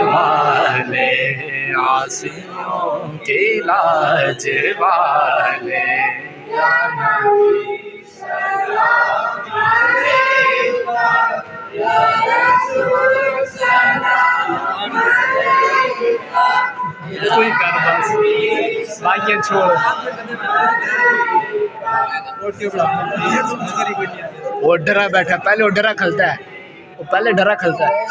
वाले आसियों के लाज वाले कोई कर बस बाकी छोड़ वो डरा बैठा पहले वो डरा खलता है वो पहले डरा खलता है